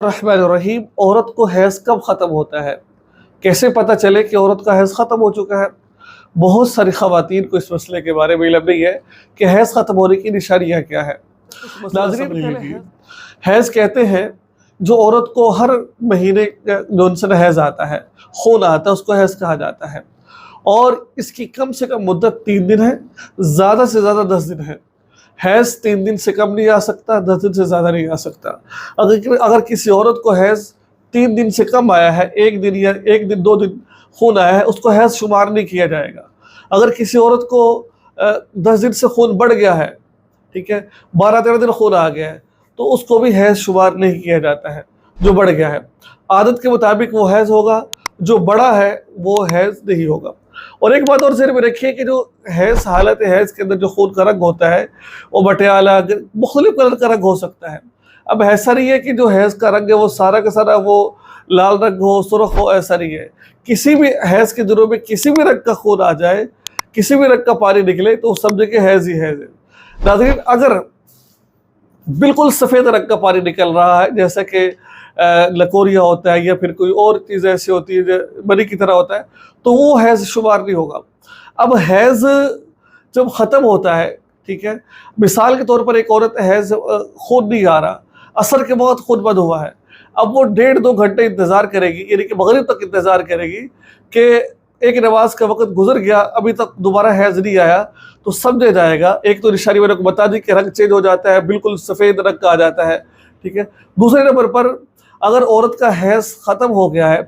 الرحمن الرحیم، عورت کو حیض کب ختم ہوتا ہے؟ کیسے پتہ چلے کہ عورت کا حیض ختم ہو چکا ہے؟ بہت ساری خواتین کو اس مسئلے کے بارے میں علم نہیں ہے کہ حیض ختم ہونے کی نشانیاں کیا ہے۔ ناظرین، حیض کہتے ہیں جو عورت کو ہر مہینے جو ان سے حیض آتا ہے، خون آتا ہے، اس کو حیض کہا جاتا ہے، اور اس کی کم سے کم مدت 3 دن ہے، زیادہ سے زیادہ 10 دن ہے۔ حیض 3 دن سے کم نہیں آ سکتا، 10 دن سے زیادہ نہیں آ سکتا۔ اگر کسی عورت کو حیض 3 دن سے کم آیا ہے، 1 دن یا 1 دن 2 دن خون آیا ہے، اس کو حیض شمار نہیں کیا جائے گا۔ اگر کسی عورت کو 10 دن سے خون بڑھ گیا ہے، ٹھیک ہے، 12-13 دن خون آ گیا ہے، تو اس کو بھی حیض شمار نہیں کیا جاتا ہے جو بڑھ گیا ہے۔ عادت کے مطابق وہ حیض ہوگا، جو بڑا ہے وہ حیض نہیں ہوگا۔ اور ایک بات اور ذہن میں رکھیے کہ جو حیض حالت حیض کے اندر جو خون کا رنگ ہوتا ہے وہ مٹیالہ مختلف کلر کا رنگ ہو سکتا ہے۔ اب ایسا نہیں ہے کہ جو حیض کا رنگ ہے وہ سارا کا سارا وہ لال رنگ ہو، سرخ ہو، ایسا نہیں ہے۔ کسی بھی حیض کے دنوں میں کسی بھی رنگ کا خون آ جائے، کسی بھی رنگ کا پانی نکلے تو سمجھے کہ حیض ہی حیض ہے۔ ناظرین، اگر بالکل سفید رنگ کا پانی نکل رہا ہے، جیسا کہ لکوریا ہوتا ہے یا پھر کوئی اور چیز ایسی ہوتی ہے منی کی طرح ہوتا ہے، تو وہ حیض شمار نہیں ہوگا۔ اب حیض جب ختم ہوتا ہے، ٹھیک ہے، مثال کے طور پر ایک عورت حیض خون نہیں آ رہا، عصر کے بعد خون بند ہوا ہے، اب وہ 1.5-2 گھنٹے انتظار کرے گی، یعنی کہ مغرب تک انتظار کرے گی کہ ایک نماز کا وقت گزر گیا، ابھی تک دوبارہ حیض نہیں آیا، تو سمجھا جائے گا۔ ایک تو نشانی میں نے کو بتا دی کہ رنگ چینج ہو جاتا ہے، بالکل سفید رنگ کا آ جاتا ہے، ٹھیک ہے۔ دوسرے نمبر پر اگر عورت کا حیض ختم ہو گیا ہے،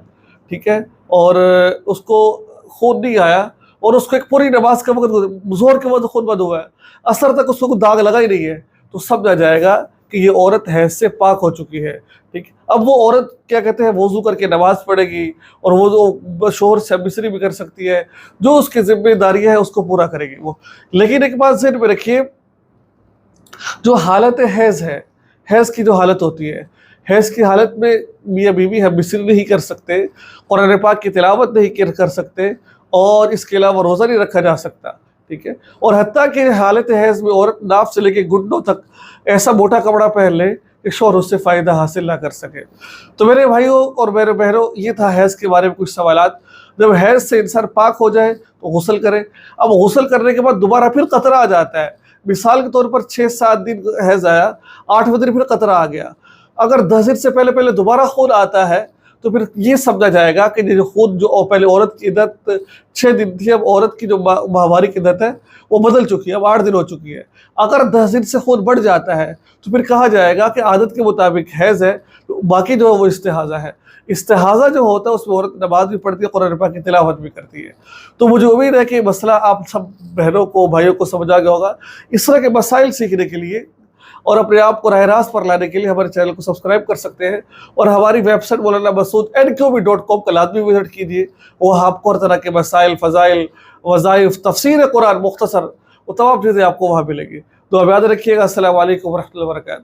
ٹھیک ہے، اور اس کو خون نہیں آیا، اور اس کو ایک پوری نماز کا وقت ظہر کے وقت خون بند ہوا ہے، عصر تک اس کو داغ لگا ہی نہیں ہے، تو سمجھا جائے گا کہ یہ عورت حیض سے پاک ہو چکی ہے، ٹھیک۔ اب وہ عورت کیا کہتے ہیں وضو کر کے نماز پڑھے گی، اور وہ شوہر سے مصری بھی کر سکتی ہے، جو اس کی ذمہ داری ہے اس کو پورا کرے گی وہ۔ لیکن ایک بات ذہن میں رکھیے، جو حالت حیض ہے، حیض کی جو حالت ہوتی ہے، حیض کی حالت میں میاں بیوی ہم مصری نہیں کر سکتے، قرآن پاک کی تلاوت نہیں کر سکتے، اور اس کے علاوہ روزہ نہیں رکھا جا سکتا، ٹھیک ہے۔ اور حتیٰ کہ حالت حیض میں عورت ناف سے لے کے گھٹنوں تک ایسا موٹا کپڑا پہن لے کہ شوہر اس سے فائدہ حاصل نہ کر سکے۔ تو میرے بھائیوں اور میرے بہنوں، یہ تھا حیض کے بارے میں کچھ سوالات۔ جب حیض سے انسان پاک ہو جائے تو غسل کرے۔ اب غسل کرنے کے بعد دوبارہ پھر قطرہ آ جاتا ہے، مثال کے طور پر 6-7 دن حیض آیا، 8ویں دن پھر قطرہ آ گیا۔ اگر 10 دن سے پہلے دوبارہ خون آتا ہے تو پھر یہ سمجھا جائے گا کہ جو خون جو پہلے عورت کی عدت 6 دن تھی، اب عورت کی جو ماہواری کی عدت ہے وہ بدل چکی ہے، اب 8 دن ہو چکی ہے۔ اگر 10 دن سے خون بڑھ جاتا ہے تو پھر کہا جائے گا کہ عادت کے مطابق حیض ہے، باقی جو ہے وہ استحاضہ ہے۔ استحاضہ جو ہوتا ہے اس میں عورت نماز بھی پڑھتی ہے، قرآن پاک کی تلاوت بھی کرتی ہے۔ تو مجھے امید ہے کہ مسئلہ آپ سب بہنوں کو، بھائیوں کو سمجھا گیا ہوگا۔ اس طرح کے مسائل سیکھنے کے لیے اور اپنے آپ کو راہ راست پر لانے کے لیے ہمارے چینل کو سبسکرائب کر سکتے ہیں، اور ہماری ویب سائٹ moulana.masud.nqb.com کا لازمی وزٹ کیجیے۔ وہ آپ کو ہر طرح کے مسائل، فضائل، وظائف، تفسیر قرآن مختصر، وہ تمام چیزیں آپ کو وہاں ملیں گی۔ تو اب یاد رکھیے گا۔ السلام علیکم ورحمۃ اللہ وبرکاتہ۔